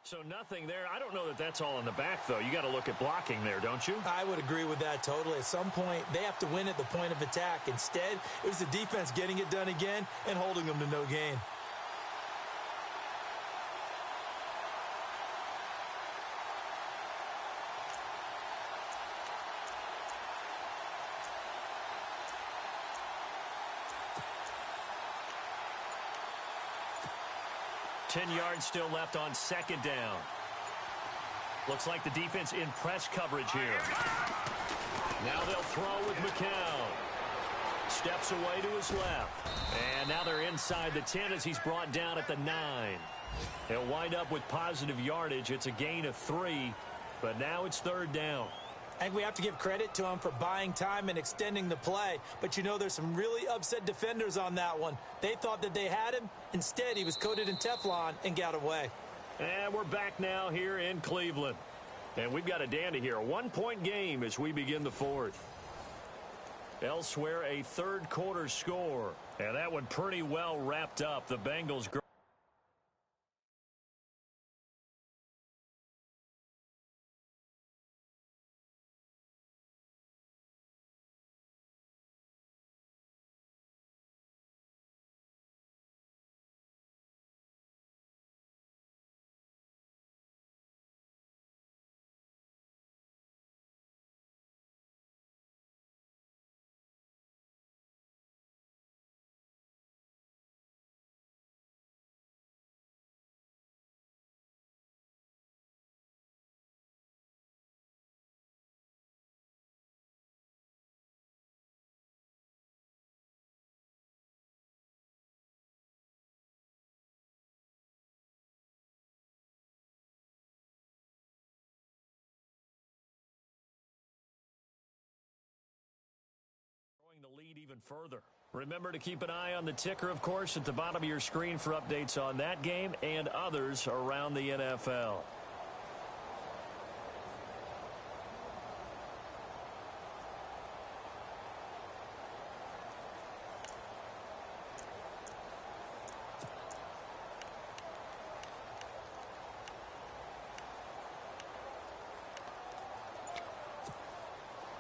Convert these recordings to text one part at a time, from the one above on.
So nothing there. I don't know that that's all in the back, though. You got to look at blocking there, don't you? I would agree with that totally. At some point, they have to win at the point of attack. Instead, it was the defense getting it done again and holding them to no gain. Ten yards still left on second down. Looks like the defense in press coverage here. Now they'll throw with McCown. Steps away to his left. And now they're inside the 10 as he's brought down at the 9. He'll wind up with positive yardage. It's a gain of 3, but now it's third down. I think we have to give credit to him for buying time and extending the play. But, you know, there's some really upset defenders on that one. They thought that they had him. Instead, he was coated in Teflon and got away. And we're back now here in Cleveland. And we've got a dandy here. A 1-point game as we begin the fourth. Elsewhere, a third quarter score. And that one pretty well wrapped up. The Bengals growing the lead even further. Remember to keep an eye on the ticker, of course, at the bottom of your screen for updates on that game and others around the NFL.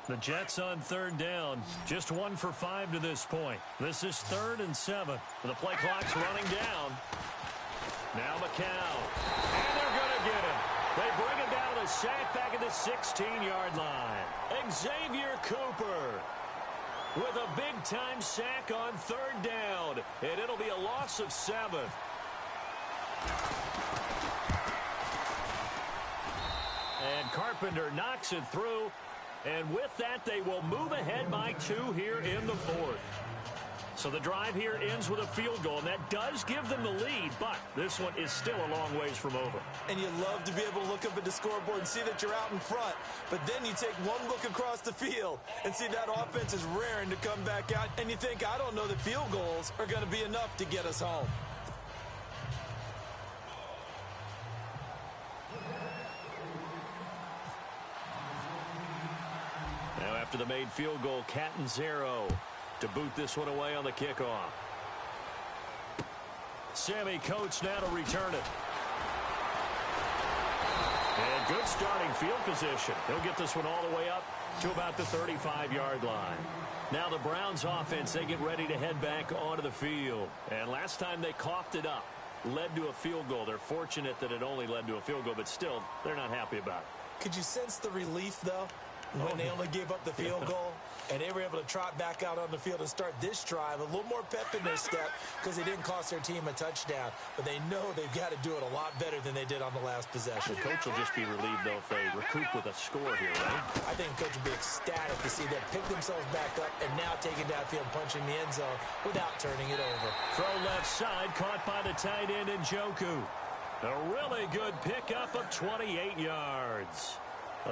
The Jets on third down. Just 1 for 5 to this point. This is 3rd and 7. The play clock's running down. Now McCown. And they're going to get him. They bring him down to the sack back at the 16-yard line. Xavier Cooper with a big-time sack on third down. And it'll be a loss of 7. And Carpenter knocks it through. And with that, they will move ahead by 2 here in the fourth. So the drive here ends with a field goal, and that does give them the lead, but this one is still a long ways from over. And you love to be able to look up at the scoreboard and see that you're out in front, but then you take one look across the field and see that offense is raring to come back out, and you think, I don't know that field goals are going to be enough to get us home. Now after the made field goal, Catanzaro to boot this one away on the kickoff. Sammy Coates now to return it. And good starting field position. He'll get this one all the way up to about the 35-yard line. Now the Browns offense, they get ready to head back onto the field. And last time they coughed it up, led to a field goal. They're fortunate that it only led to a field goal, but still, they're not happy about it. Could you sense the relief, though, when they only gave up the field goal and they were able to trot back out on the field and start this drive? A little more pep in their step because they didn't cost their team a touchdown, but they know they've got to do it a lot better than they did on the last possession. The coach will just be relieved, though, if they recoup with a score here, right? I think the coach will be ecstatic to see them pick themselves back up and now take it downfield, punching the end zone without turning it over. Throw left side, caught by the tight end Njoku. A really good pickup of 28 yards.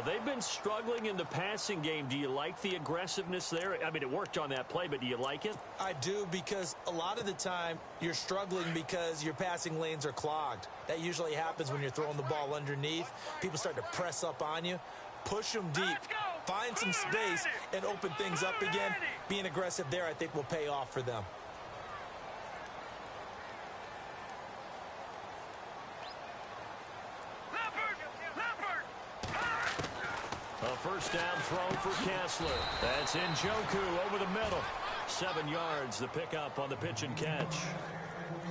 They've been struggling in the passing game. Do you like the aggressiveness there? I mean, it worked on that play, but do you like it? I do, because a lot of the time you're struggling because your passing lanes are clogged. That usually happens when you're throwing the ball underneath. People start to press up on you. Push them deep. Find some space and open things up again. Being aggressive there, I think, will pay off for them. A first down throw for Kessler. That's Njoku over the middle. 7 yards, the pickup on the pitch and catch.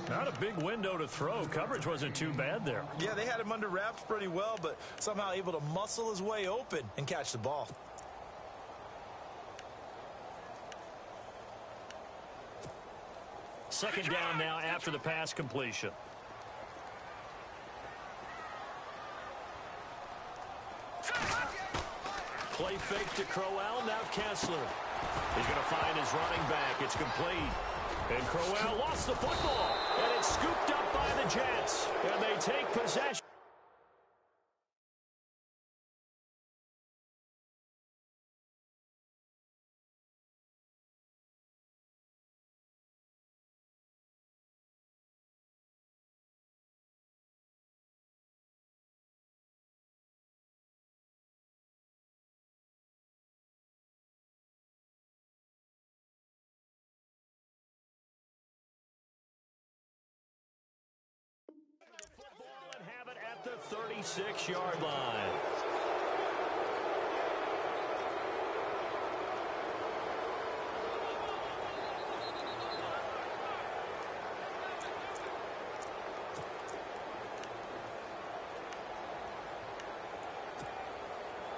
Not a big window to throw. Coverage wasn't too bad there. Yeah, they had him under wraps pretty well, but somehow able to muscle his way open and catch the ball. Second down now after the pass completion. Play fake to Crowell, now Kessler. He's going to find his running back. It's complete. And Crowell lost the football. And it's scooped up by the Jets. And they take possession. And have it at the 36-yard line.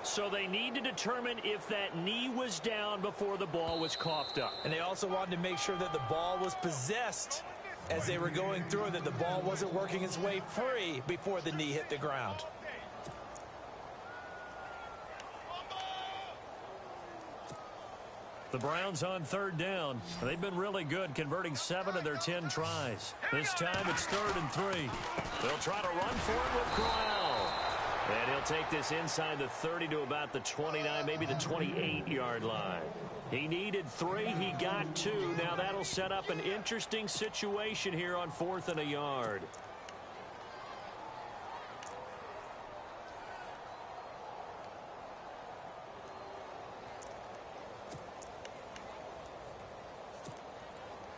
So they need to determine if that knee was down before the ball was coughed up. And they also wanted to make sure that the ball was possessed as they were going through, that the ball wasn't working its way free before the knee hit the ground. The Browns on third down. They've been really good, converting 7 of their 10 tries. This time it's 3rd and 3. They'll try to run for it with Crowell. And he'll take this inside the 30 to about the 29, maybe the 28-yard line. He needed 3. He got 2. Now that'll set up an interesting situation here on 4th and a yard.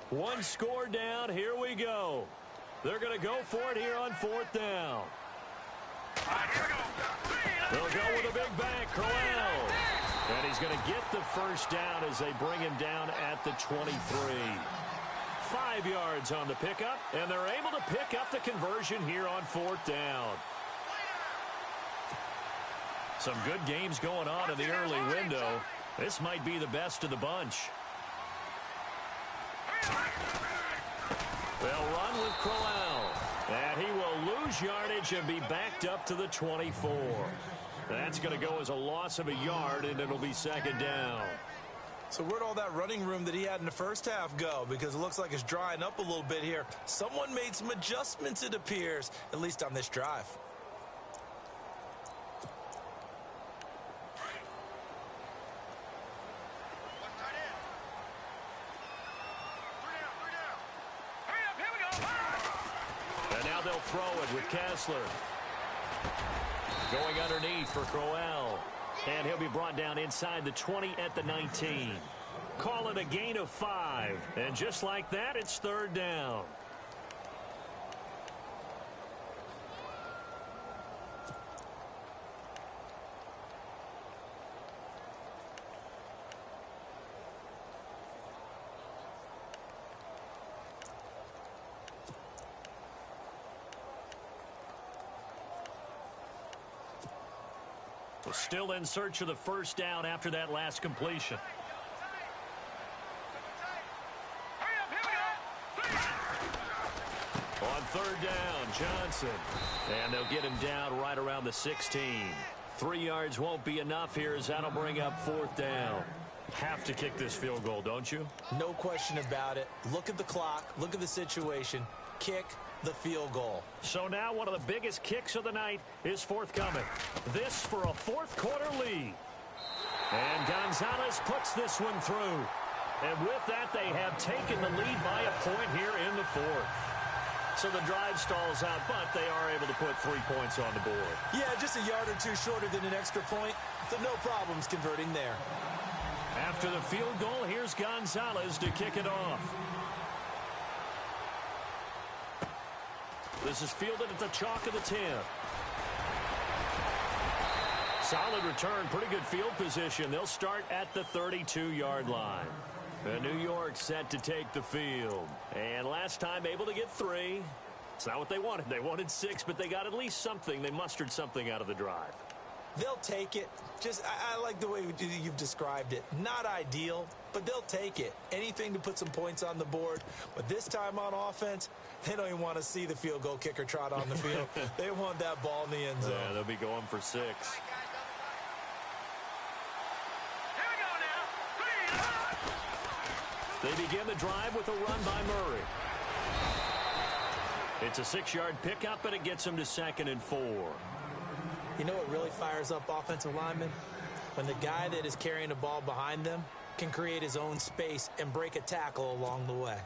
One score down. Here we go. They're going to go for it here on 4th down. They'll go with a big back, Crowell. And he's going to get the first down as they bring him down at the 23. 5 yards on the pickup, and they're able to pick up the conversion here on 4th down. Some good games going on in the early window. This might be the best of the bunch. They'll run with Crowell. And he will lose yardage and be backed up to the 24. That's going to go as a loss of a yard, and it'll be 2nd down. So where'd all that running room that he had in the first half go? Because it looks like it's drying up a little bit here. Someone made some adjustments, it appears, at least on this drive. And now they'll throw it with Kessler. Going underneath for Crowell. And he'll be brought down inside the 20 at the 19. Call it a gain of 5. And just like that, it's 3rd down. Still in search of the first down after that last completion. On 3rd down, Johnson. And they'll get him down right around the 16. 3 yards won't be enough here as that'll bring up 4th down. Have to kick this field goal, don't you? No question about it. Look at the clock. Look at the situation. Kick the field goal. So now one of the biggest kicks of the night is forthcoming. This for a 4th quarter lead. And Gonzalez puts this one through. And with that, they have taken the lead by a point here in the 4th. So the drive stalls out, but they are able to put 3 points on the board. Yeah, just a yard or 2 shorter than an extra point, so no problems converting there. After the field goal, here's Gonzalez to kick it off. This is fielded at the chalk of the 10. Solid return, pretty good field position. They'll start at the 32-yard line. New York set to take the field. And last time able to get 3. It's not what they wanted. They wanted 6, but they got at least something. They mustered something out of the drive. They'll take it. I like the way you've described it. Not ideal, but they'll take it. Anything to put some points on the board. But this time on offense, they don't even want to see the field goal kicker trot on the field. They want that ball in the end zone. Yeah, they'll be going for 6. They begin the drive with a run by Murray. It's a 6-yard pickup, and it gets them to 2nd and 4. You know what really fires up offensive linemen? When the guy that is carrying the ball behind them can create his own space and break a tackle along the way.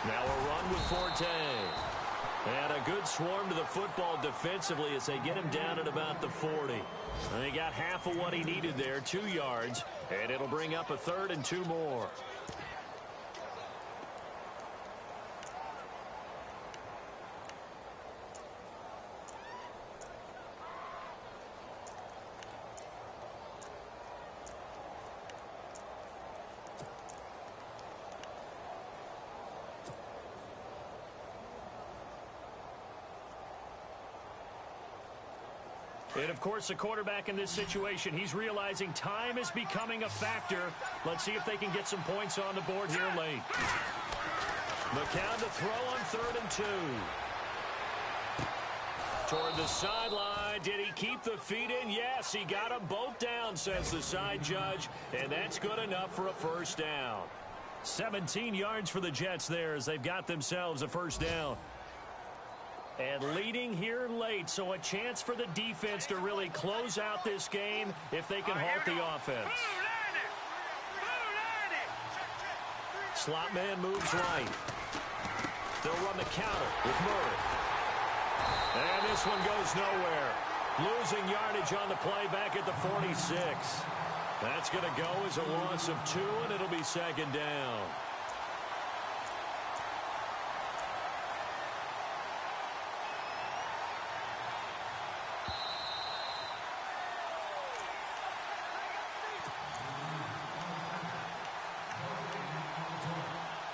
Now a run with Forte. And a good swarm to the football defensively as they get him down at about the 40. And he got half of what he needed there, 2 yards. And it'll bring up a 3rd and 2 more. And, of course, the quarterback in this situation, he's realizing time is becoming a factor. Let's see if they can get some points on the board here late. McCown to throw on 3rd and 2. Toward the sideline. Did he keep the feet in? Yes, he got them both down, says the side judge. And that's good enough for a first down. 17 yards for the Jets there as they've got themselves a first down. And leading here late, so a chance for the defense to really close out this game if they can halt the offense. Slot man moves right. They'll run the counter with Murray. And this one goes nowhere. Losing yardage on the play back at the 46. That's going to go as a loss of 2, and it'll be 2nd down.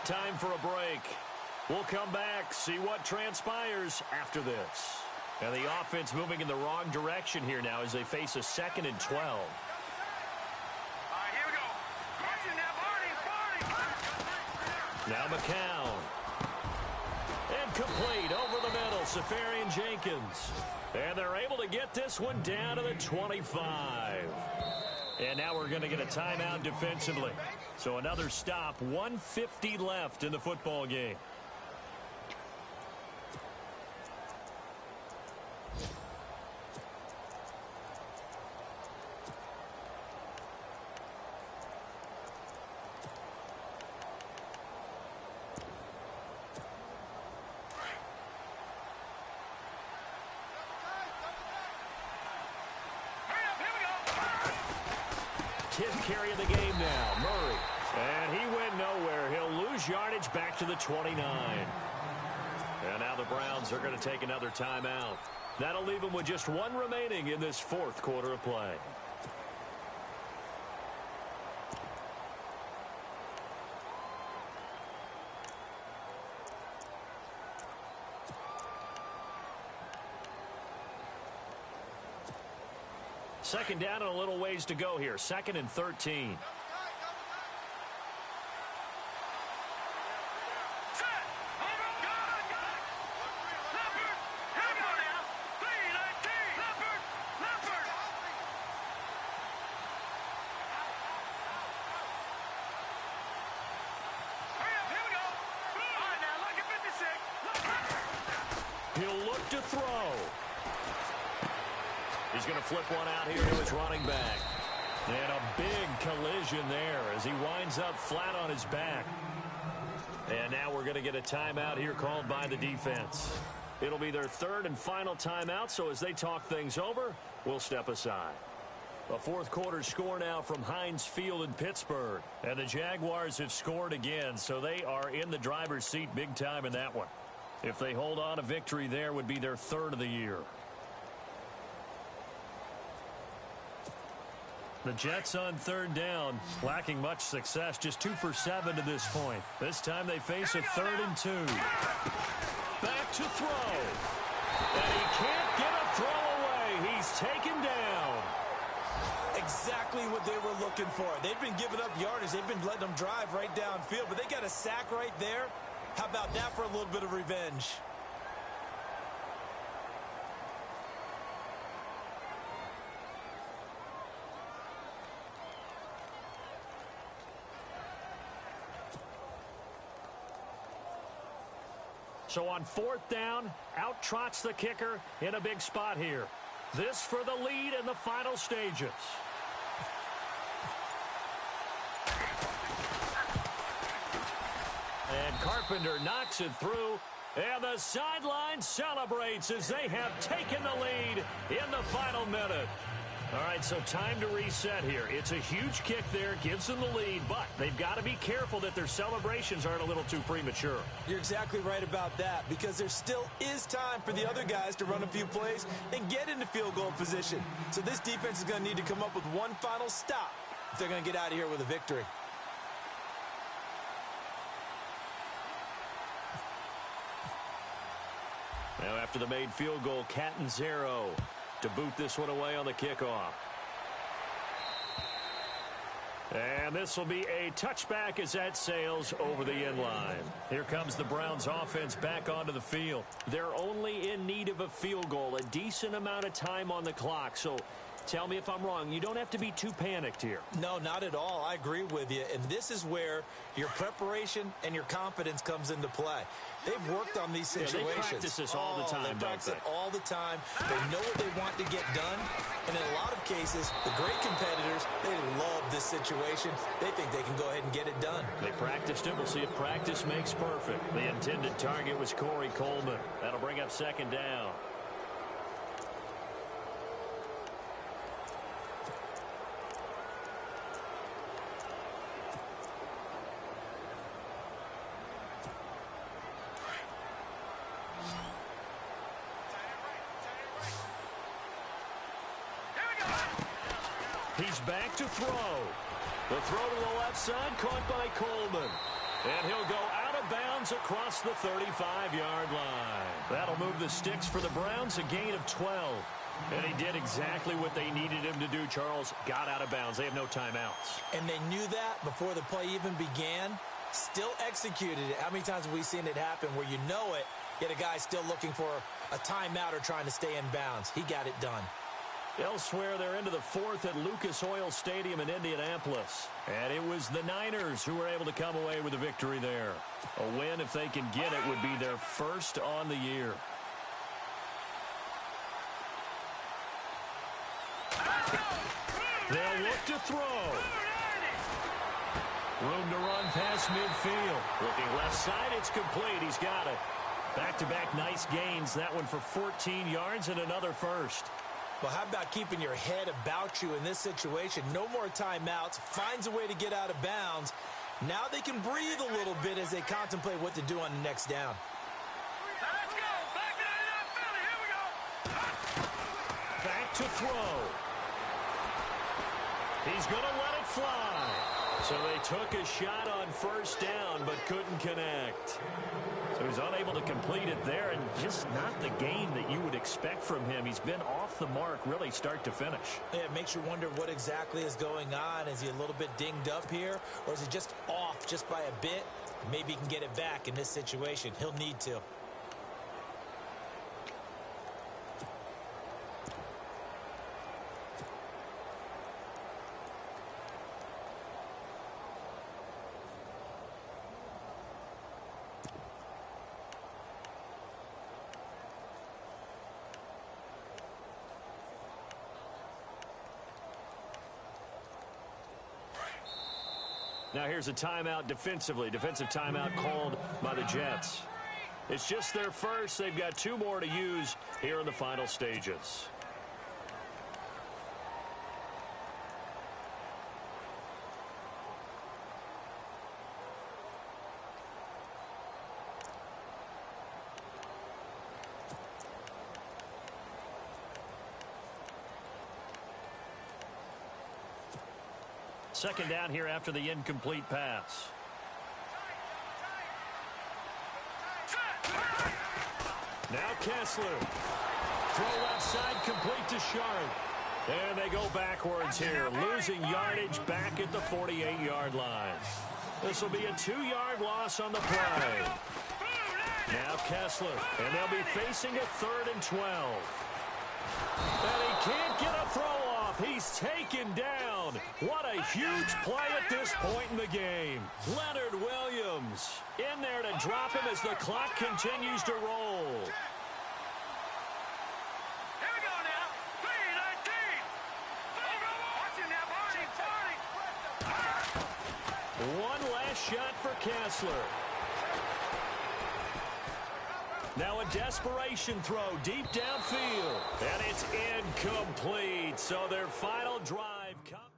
Time for a break. We'll come back, see what transpires after this. And the offense moving in the wrong direction here now as they face a 2nd and 12. All right, here we go. Watch it now, Barney. Now McCown. Incomplete over the middle, Safarian Jenkins. And they're able to get this one down to the 25. And now we're going to get a timeout defensively. So another stop, 1:50 left in the football game. Carry of the game now, Murray. And he went nowhere. He'll lose yardage back to the 29. And now the Browns are going to take another timeout. That'll leave them with just 1 remaining in this 4th quarter of play. Second down and a little ways to go here. 2nd and 13. He'll look to throw. He's going to flip one out here to his running back. And a big collision there as he winds up flat on his back. And now we're going to get a timeout here called by the defense. It'll be their third and final timeout, so as they talk things over, we'll step aside. The fourth quarter score now from Heinz Field in Pittsburgh. And the Jaguars have scored again, so they are in the driver's seat big time in that one. If they hold on, a victory there would be their third of the year. The Jets on third down, lacking much success, just 2 for 7 to this point. This time they face a 3rd and 2. Back to throw. And he can't get a throw away. He's taken down. Exactly what they were looking for. They've been giving up yardage. They've been letting them drive right downfield, but they got a sack right there. How about that for a little bit of revenge? So on 4th down, out trots the kicker in a big spot here. This for the lead in the final stages. And Carpenter knocks it through. And the sideline celebrates as they have taken the lead in the final minute. All right, so time to reset here. It's a huge kick there, gives them the lead, but they've got to be careful that their celebrations aren't a little too premature. You're exactly right about that, because there still is time for the other guys to run a few plays and get into field goal position. So this defense is going to need to come up with one final stop if they're going to get out of here with a victory. Now after the made field goal, Catanzaro to boot this one away on the kickoff. And this will be a touchback as that sails over the end line. Here comes the Browns offense back onto the field. They're only in need of a field goal, a decent amount of time on the clock. So tell me if I'm wrong. You don't have to be too panicked here. No, not at all. I agree with you. And this is where your preparation and your confidence comes into play. They've worked on these situations. They practice this all the time, They practice it all the time. They know what they want to get done. And in a lot of cases, the great competitors, they love this situation. They think they can go ahead and get it done. They practiced it. We'll see if practice makes perfect. The intended target was Corey Coleman. That'll bring up 2nd down. He's back to throw. The throw to the left side caught by Coleman. And he'll go out of bounds across the 35-yard line. That'll move the sticks for the Browns, a gain of 12. And he did exactly what they needed him to do, Charles. Got out of bounds. They have no timeouts. And they knew that before the play even began. Still executed it. How many times have we seen it happen where you know it, yet a guy still looking for a timeout or trying to stay in bounds? He got it done. Elsewhere, they're into the 4th at Lucas Oil Stadium in Indianapolis. And it was the Niners who were able to come away with a victory there. A win, if they can get it, would be their first on the year. They'll look to throw. Room to run past midfield. Looking left side, it's complete. He's got it. Back-to-back nice gains. That one for 14 yards and another first. Well, how about keeping your head about you in this situation? No more timeouts. Finds a way to get out of bounds. Now they can breathe a little bit as they contemplate what to do on the next down. Let's go. Back to the Philly. Here we go. Back to throw. He's going to let it fly. So they took a shot on 1st down but couldn't connect. So he's unable to complete it there, and just not the game that you would expect from him. He's been off the mark really start to finish. Yeah, it makes you wonder what exactly is going on. Is he a little bit dinged up here, or is he just off just by a bit? Maybe he can get it back in this situation. He'll need to. Now here's a timeout defensively. Defensive timeout called by the Jets. It's just their first. They've got 2 more to use here in the final stages. Second down here after the incomplete pass. Now Kessler. Throw left side complete to Sharp. And they go backwards here, losing yardage back at the 48-yard line. This will be a 2-yard loss on the play. Now Kessler, and they'll be facing a 3rd and 12. And he can't get a throw off. He's taken down. What a huge play at this point in the game. Leonard Williams in there to drop him as the clock continues to roll. Here we go now. 3:19. Watch him now, Barney. One last shot for Kessler. Now a desperation throw deep downfield. And it's incomplete. So their final drive comes.